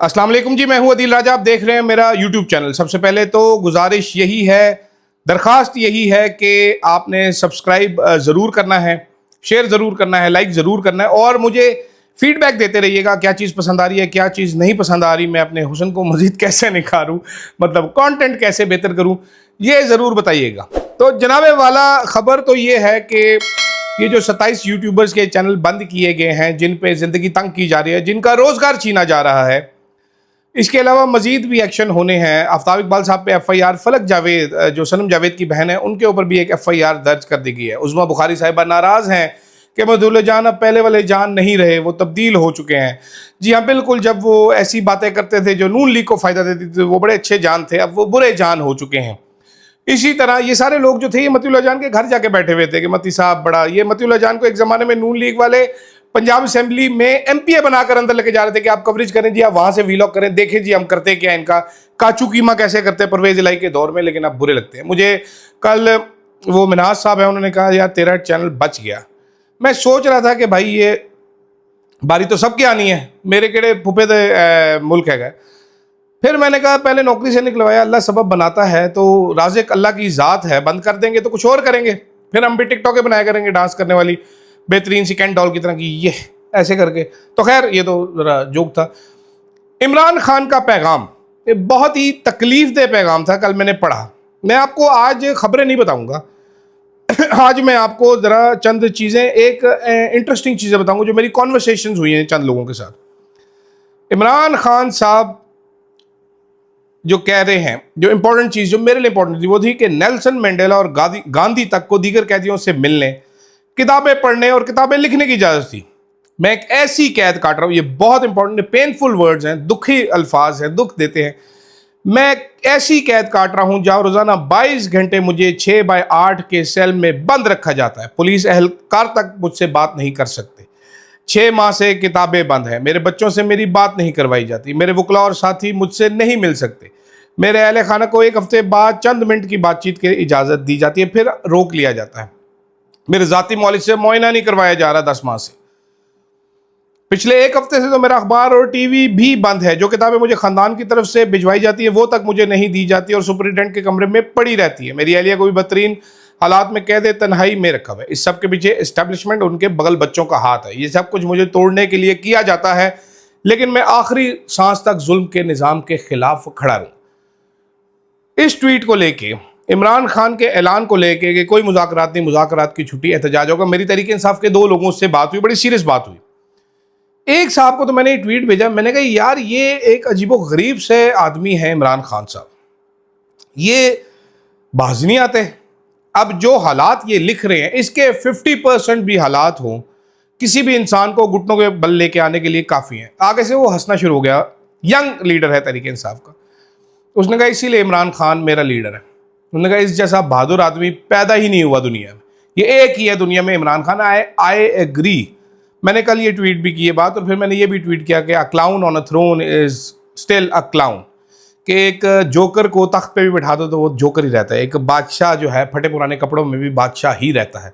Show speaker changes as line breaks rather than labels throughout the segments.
अस्सलाम वालेकुम जी, मैं हूं अदील राजा। आप देख रहे हैं मेरा यूट्यूब चैनल। सबसे पहले तो गुजारिश यही है, दरख्वास्त यही है कि आपने सब्सक्राइब ज़रूर करना है, शेयर ज़रूर करना है, लाइक ज़रूर करना है और मुझे फीडबैक देते रहिएगा। क्या चीज़ पसंद आ रही है, क्या चीज़ नहीं पसंद आ रही, मैं अपने हुस्न को मज़ीद कैसे निखारूँ, मतलब कंटेंट कैसे बेहतर करूँ, ये ज़रूर बताइएगा। तो जनाबे वाला ख़बर तो ये है कि ये जो 27 यूट्यूबर्स के चैनल बंद किए गए हैं, जिन पे ज़िंदगी तंग की जा रही है, जिनका रोज़गार छीना जा रहा है, इसके अलावा मजीद भी एक्शन होने हैं। आफ्ताब इकबाल साहब पे FIR, फलक जावेद जो सनम जावेद की बहन है उनके ऊपर भी एक FIR दर्ज कर दी गई है। उज़मा बुखारी साहिबा नाराज़ हैं कि मदहुल जान अब पहले वाले जान नहीं रहे, वो तब्दील हो चुके हैं। जी हाँ, बिल्कुल। जब वो ऐसी बातें करते थे जो नून लीग को फ़ायदा देती थी, वो बड़े अच्छे जान थे, अब वो बुरे जान हो चुके हैं। इसी तरह ये सारे लोग जो थे, ये मतीउल्लाह जान के घर जाके बैठे हुए थे कि मती साहब बड़ा, ये मतीउल्लाह जान को एक ज़माने में नून लीग वाले पंजाब असेंबली में MPA बनाकर अंदर लेके जा रहे थे कि आप कवरेज करें जी, आप वहां से वीलॉग करें, देखें जी हम करते क्या, इनका काचू कीमा कैसे करते हैं परवेज इलाही के दौर में, लेकिन अब बुरे लगते हैं मुझे। कल वो मिनाज साहब है, उन्होंने कहा यार तेरा चैनल बच गया। मैं सोच रहा था कि भाई ये बारी तो सबके आनी है, मेरे केड़े फुफे दे मुल्क है गए। फिर मैंने कहा पहले नौकरी से निकलवाया, अल्लाह सबब बनाता है, तो राज़िक अल्लाह की ज़ात है। बंद कर देंगे तो कुछ और करेंगे, फिर हम भी टिकटॉकें बनाया करेंगे डांस करने वाली बेहतरीन सी कैंट डॉल की तरह की, ये ऐसे करके। तो खैर ये तो ज़रा जोक था। इमरान खान का पैगाम, ये बहुत ही तकलीफ दे पैगाम था, कल मैंने पढ़ा। मैं आपको आज खबरें नहीं बताऊंगा आज मैं आपको ज़रा चंद चीज़ें, एक इंटरेस्टिंग चीज़ें बताऊंगा जो मेरी कॉन्वर्सेशंस हुई हैं चंद लोगों के साथ। इमरान खान साहब जो कह रहे हैं, जो इंपॉर्टेंट चीज़ जो मेरे लिए इंपॉर्टेंट थी वो थी कि नेल्सन मंडेला और गांधी तक को दीगर कैदियों से मिलने, किताबें पढ़ने और किताबें लिखने की इजाज़त थी। मैं एक ऐसी कैद काट रहा हूँ, ये बहुत इंपॉर्टेंट, पेनफुल वर्ड्स हैं, दुखी अल्फाज हैं, दुख देते हैं। मैं ऐसी कैद काट रहा हूँ जहाँ रोज़ाना 22 घंटे मुझे 6x8 के सेल में बंद रखा जाता है। पुलिस एहलकार तक मुझसे बात नहीं कर सकते। 6 माह से किताबें बंद हैं, मेरे बच्चों से मेरी बात नहीं करवाई जाती, मेरे वकला और साथी मुझसे नहीं मिल सकते, मेरे अहले खाना को 1 हफ्ते बाद चंद मिनट की बातचीत की इजाज़त दी जाती है, फिर रोक लिया जाता है। मेरे ज़ाती मौलिक से मुआयना नहीं करवाया जा रहा 10 माह से। पिछले 1 हफ्ते से तो मेरा अखबार और TV भी बंद है। जो किताबें मुझे ख़ानदान की तरफ से भिजवाई जाती है वो तक मुझे नहीं दी जाती और सुपरिटेंडेंट के कमरे में पड़ी रहती है। मेरी अहलिया को भी बदतरीन हालात में कैद तन्हाई में रखा हुआ है। इस सब के पीछे इस्टेब्लिशमेंट, उनके बगल बच्चों का हाथ है। ये सब कुछ मुझे तोड़ने के लिए किया जाता है, लेकिन मैं आखिरी सांस तक जुल्म के निज़ाम के खिलाफ खड़ा रहूँ। इस ट्वीट को लेके, इमरान खान के ऐलान को लेके कि कोई मुज़ाकरात नहीं, मुज़ाकरात की छुट्टी, एहतजाज होगा, मेरी तहरीक इंसाफ के 2 लोगों से बात हुई, बड़ी सीरियस बात हुई। एक साहब को तो मैंने ट्वीट भेजा, मैंने कहा यार ये एक अजीबो गरीब से आदमी है इमरान खान साहब, ये बाज नहीं आते। अब जो हालात ये लिख रहे हैं, इसके 50% भी हालात हों, किसी भी इंसान को घुटनों के बल लेके आने के लिए काफ़ी है। आगे से वो हंसना शुरू हो गया। यंग लीडर है तहरीक इंसाफ का। उसने कहा इसीलिए इमरान खान मेरा लीडर है। उन्होंने कहा इस जैसा बहादुर आदमी पैदा ही नहीं हुआ दुनिया में, ये एक ही है दुनिया में, इमरान खान। I agree. मैंने कल ये ट्वीट भी की है बात, और फिर मैंने ये भी ट्वीट किया कि a clown on a throne is still a clown, कि एक जोकर को तख्त पे भी बैठा दो तो वो जोकर ही रहता है। एक बादशाह जो है फटे पुराने कपड़ों में भी बादशाह ही रहता है।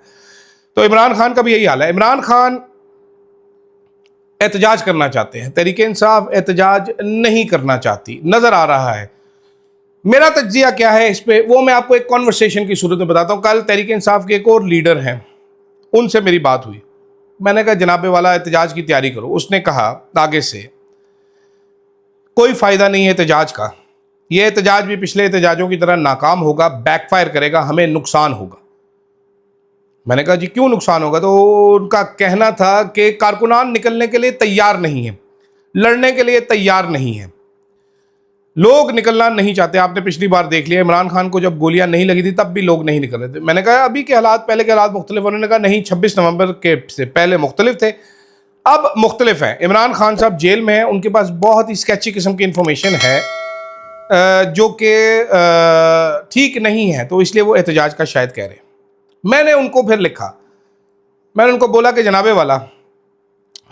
तो इमरान खान का भी यही हाल है। इमरान खान एहतजाज करना चाहते हैं, तहरीक इंसाफ एहतजाज नहीं करना चाहती, नज़र आ रहा है। मेरा तज्जिया क्या है इस पर, वो मैं आपको एक कॉन्वर्सेशन की सूरत में बताता हूँ। कल तहरीक इंसाफ के एक और लीडर हैं, उनसे मेरी बात हुई। मैंने कहा जनाबे वाला एहतजाज की तैयारी करो। उसने कहा आगे से कोई फ़ायदा नहीं है एहतजाज का, यह एहतजाज भी पिछले एहतजाजों की तरह नाकाम होगा, बैकफायर करेगा, हमें नुकसान होगा। मैंने कहा जी क्यों नुकसान होगा? तो उनका कहना था कि कारकुनान निकलने के लिए तैयार नहीं है, लड़ने के लिए तैयार नहीं है, लोग निकलना नहीं चाहते। आपने पिछली बार देख लिया, इमरान खान को जब गोलियां नहीं लगी थी तब भी लोग नहीं निकल रहे थे। मैंने कहा अभी के हालात पहले के हालात मुख्तलिफ। उन्होंने कहा नहीं, 26 नवंबर के से पहले मुख्तलिफ थे, अब मुख्तलिफ हैं। इमरान खान साहब जेल में हैं, उनके पास बहुत ही स्केची किस्म की इंफॉर्मेशन है जो कि ठीक नहीं है, तो इसलिए वो एहतजाज का शायद कह रहे हैं। मैंने उनको फिर लिखा, मैंने उनको बोला कि जनाबे वाला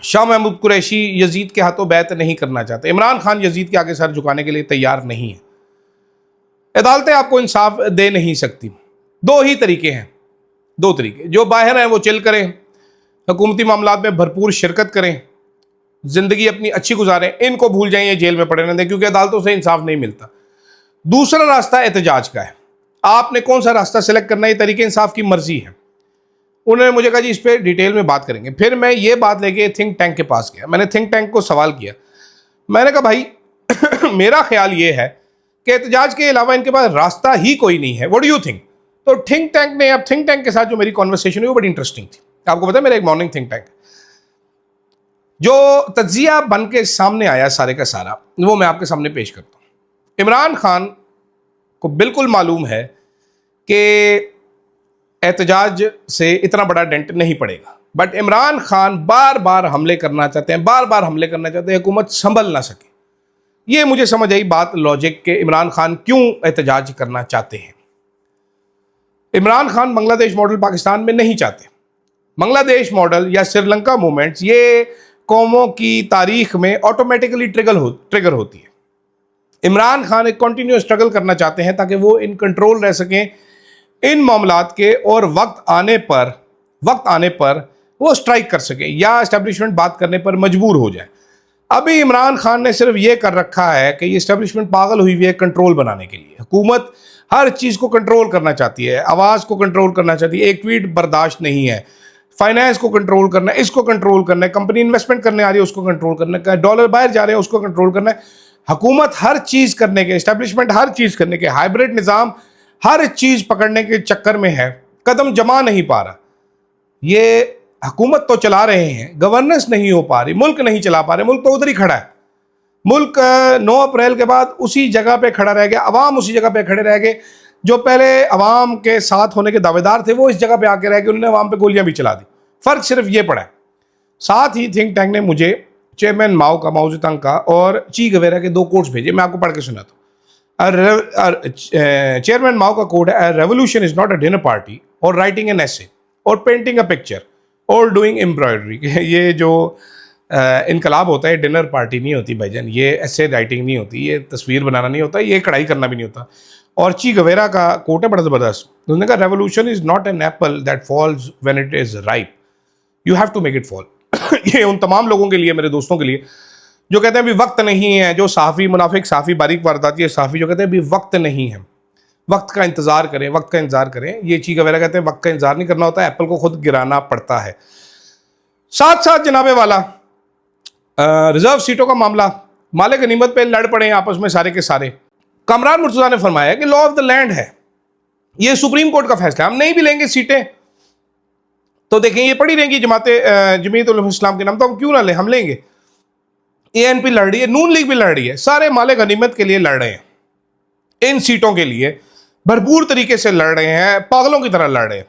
शाह महमूद कुरैशी यजीद के हाथों बैत नहीं करना चाहते। इमरान खान यजीद के आगे सर झुकाने के लिए तैयार नहीं है। अदालतें आपको इंसाफ दे नहीं सकती। 2 ही तरीके हैं, 2 तरीके। जो बाहर हैं वो चिल करें, हुकूमती मामलात में भरपूर शिरकत करें, जिंदगी अपनी अच्छी गुजारें, इनको भूल जाएं, ये जेल में पड़े रहते हैं, क्योंकि अदालतों से इंसाफ नहीं मिलता। दूसरा रास्ता एहतजाज का है। आपने कौन सा रास्ता सेलेक्ट करना है, ये तरीके इंसाफ की मर्जी है। उन्होंने मुझे कहा जी इस पर डिटेल में बात करेंगे। फिर मैं ये बात लेके थिंक टैंक के पास गया। मैंने थिंक टैंक को सवाल किया। मैंने कहा भाई मेरा ख्याल ये है कि एहतजाज के अलावा इनके पास रास्ता ही कोई नहीं है, व्हाट डू यू थिंक। तो थिंक टैंक ने, अब थिंक टैंक के साथ जो मेरी कॉन्वर्सेशन हुई वो बड़ी इंटरेस्टिंग थी। आपको पता है मेरा एक मॉर्निंग थिंक टैंक जो तज्जिया बन के सामने आया सारे का सारा, वो मैं आपके सामने पेश करता हूं। इमरान खान को बिल्कुल मालूम है कि एहतजाज से इतना बड़ा डेंट नहीं पड़ेगा, बट इमरान खान बार बार हमले करना चाहते हैं, बार बार हमले करना चाहते हैं, हुकूमत संभल ना सके। ये मुझे समझ आई बात लॉजिक के, इमरान खान क्यों एहतजाज करना चाहते हैं। इमरान खान बांग्लादेश मॉडल पाकिस्तान में नहीं चाहते। बांग्लादेश मॉडल या श्रीलंका मूवमेंट्स ये कौमों की तारीख में ऑटोमेटिकली ट्रिगर होती है। इमरान खान एक कंटिन्यूस स्ट्रगल करना चाहते हैं ताकि वो इन कंट्रोल रह सकें इन मामलात के, और वक्त आने पर वो स्ट्राइक कर सके या एस्टेब्लिशमेंट बात करने पर मजबूर हो जाए। अभी इमरान खान ने सिर्फ ये कर रखा है कि ये एस्टेब्लिशमेंट पागल हुई हुई है कंट्रोल बनाने के लिए। हुकूमत हर चीज़ को कंट्रोल करना चाहती है, आवाज़ को कंट्रोल करना चाहती है, एक ट्वीट बर्दाश्त नहीं है, फाइनेंस को कंट्रोल करना है, इसको कंट्रोल करना है, कंपनी इन्वेस्टमेंट करने आ रही है उसको कंट्रोल करना है, डॉलर बाहर जा रहे हैं उसको कंट्रोल करना है। हुकूमत हर चीज़ करने के, एस्टेब्लिशमेंट हर चीज़ करने के, हाइब्रिड निज़ाम हर चीज़ पकड़ने के चक्कर में है, कदम जमा नहीं पा रहा। ये हुकूमत तो चला रहे हैं, गवर्नेंस नहीं हो पा रही, मुल्क नहीं चला पा रहे, मुल्क तो उधर ही खड़ा है। मुल्क 9 अप्रैल के बाद उसी जगह पे खड़ा रह गया, अवाम उसी जगह पे खड़े रह गए। जो पहले अवाम के साथ होने के दावेदार थे वो इस जगह पे आके रह गए, उन्होंने अवाम पे गोलियां भी चला दी। फर्क सिर्फ ये पड़ा है। साथ ही थिंक टैंक ने मुझे चेयरमैन माओ ज़ेडोंग का और ची गवेरा के 2 कोट्स भेजे, मैं आपको पढ़ के सुनाता हूँ। चेयरमैन माओ का कोट है, revolution is not a dinner party और राइटिंग एन एसे और पेंटिंग अ पिक्चर और डूइंग एम्ब्रॉयडरी। ये जो इनकलाब होता है डिनर पार्टी नहीं होती भाईजान, ये ऐसे राइटिंग नहीं होती, ये तस्वीर बनाना नहीं होता, ये कढ़ाई करना भी नहीं होता। और ची गवेरा का कोट है बड़ा ज़बरदस्त, उन्होंने कहा revolution is not an apple that falls when it is ripe, you have to make it fall. ये उन तमाम लोगों के लिए, मेरे दोस्तों के लिए जो कहते हैं अभी वक्त नहीं है, जो साफ़ी मुनाफिक साफ़ी बारीक वारदाती है साफ़ी जो कहते हैं अभी वक्त नहीं है, वक्त का इंतज़ार करें, वक्त का इंतज़ार करें। ये ची गवेरा कहते हैं वक्त का इंतज़ार नहीं करना होता, एप्पल को खुद गिराना पड़ता है। साथ साथ जनाबे वाला रिजर्व सीटों का मामला, माले गनीमत पे लड़ पड़े हैं आपस में सारे के सारे। कामरान मुर्तज़ा ने फरमाया कि लॉ ऑफ द लैंड है, ये सुप्रीम कोर्ट का फैसला, हम नहीं भी लेंगे सीटें तो देखें ये पड़ी रहेंगी जमीयत उल इस्लाम के नाम, तो हम क्यों ना लें, हम लेंगे। एएनपी लड़ रही है, नून लीग भी लड़ रही है, सारे माले गनीमत के लिए लड़ रहे हैं, इन सीटों के लिए भरपूर तरीके से लड़ रहे हैं, पागलों की तरह लड़ रहे हैं।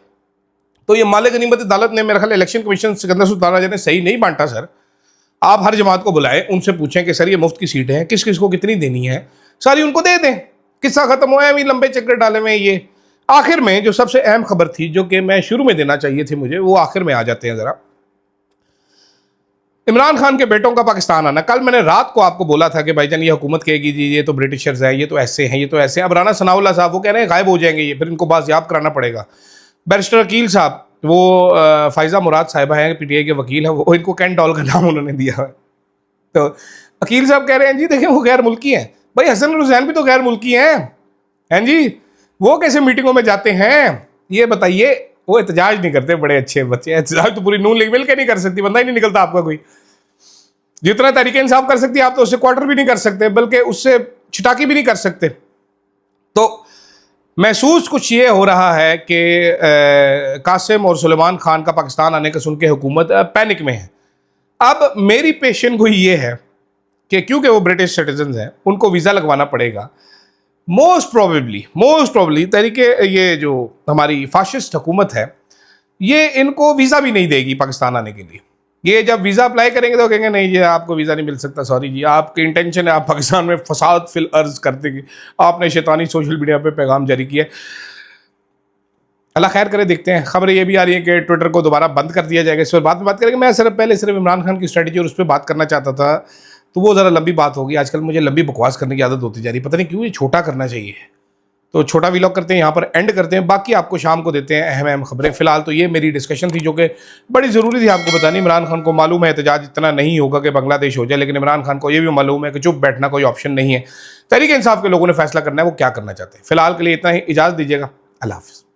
तो ये माले गनीमत अदालत ने मेरा ख्याल इलेक्शन कमीशन सिकंदर सुल्तान राजा ने सही नहीं बांटा। सर आप हर जमात को बुलाएं, उनसे पूछें कि सर ये मुफ्त की सीटें हैं, किस किस को कितनी देनी है, सारी उनको दे दें, किस्सा खत्म हुआ है। अभी लंबे चक्कर डाले में ये आखिर में जो सबसे अहम खबर थी जो कि मैं शुरू में देना चाहिए थी मुझे, वो आखिर में आ जाते हैं ज़रा। इमरान खान के बेटों का पाकिस्तान आना। कल मैंने रात को आपको बोला था कि भाईजान ये हुकूमत कहेगी जी ये तो ब्रिटिशर्स हैं, ये तो ऐसे हैं, ये तो ऐसे हैं। अब राना सनाउल्लाह साहब वो कह रहे हैं गायब हो जाएंगे ये, फिर इनको बाजियाब कराना पड़ेगा। बैरिस्टर अकील साहब, वो फ़ायज़ा मुराद साहिबा हैं, पीटीआई के वकील हैं, वो इनको कैंट डॉल का नाम उन्होंने दिया है। तो अकील साहब कह रहे हैं जी देखें वो गैर मुल्की हैं। भाई हसन हुसैन भी तो गैर मुल्की हैं जी, वो कैसे मीटिंगों में जाते हैं ये बताइए। वो एहतजाज नहीं करते, बड़े अच्छे बच्चे। एहतजाज तो पूरी नून लीग मिल के नहीं कर सकती, बंदा ही नहीं निकलता आपका कोई। जितना तहरीक इंसाफ कर सकती है आप तो उससे क्वार्टर भी नहीं कर सकते, बल्कि उससे छिटाकी भी नहीं कर सकते। तो महसूस कुछ ये हो रहा है कि कासिम और सुलेमान खान का पाकिस्तान आने का सुन के हुकूमत पैनिक में है। अब मेरी पेशन गोई ये है कि क्योंकि वो ब्रिटिश सिटीजन हैं उनको वीज़ा लगवाना पड़ेगा। मोस्ट प्रोबेबली तरीके ये जो हमारी फाशिस्ट हुकूमत है ये इनको वीज़ा भी नहीं देगी पाकिस्तान आने के लिए। ये जब वीज़ा अप्लाई करेंगे तो कहेंगे नहीं जी आपको वीज़ा नहीं मिल सकता, सॉरी जी, आपकी इंटेंशन है आप पाकिस्तान में फसाद फिल अर्ज कर देंगे, आपने शैतानी सोशल मीडिया पे पैगाम जारी किया। अल्लाह खैर करे, देखते हैं। खबर ये भी आ रही है कि ट्विटर को दोबारा बंद कर दिया जाएगा, इस पर बाद में बात करेंगे। मैं सिर्फ इमरान खान की स्ट्रेटजी और उस पर बात करना चाहता था, तो वो ज़रा लंबी बात होगी। आजकल मुझे लंबी बकवास करने की आदत होती जा रही है, पता नहीं क्यों, ये छोटा करना चाहिए। तो छोटा व्लॉग करते हैं, यहाँ पर एंड करते हैं, बाकी आपको शाम को देते हैं अहम खबरें। फिलहाल तो ये मेरी डिस्कशन थी जो कि बड़ी ज़रूरी थी आपको बतानी। इमरान खान को मालूम है एहतजाज इतना नहीं होगा कि बांग्लादेश हो जाए, लेकिन इमरान खान को ये भी मालूम है कि चुप बैठना कोई ऑप्शन नहीं है। तहरीक इंसाफ के लोगों ने फैसला करना है वो क्या करना चाहते हैं। फिलहाल के लिए इतना ही, इजाज़त दीजिएगा, अल्लाह हाफ़िज़।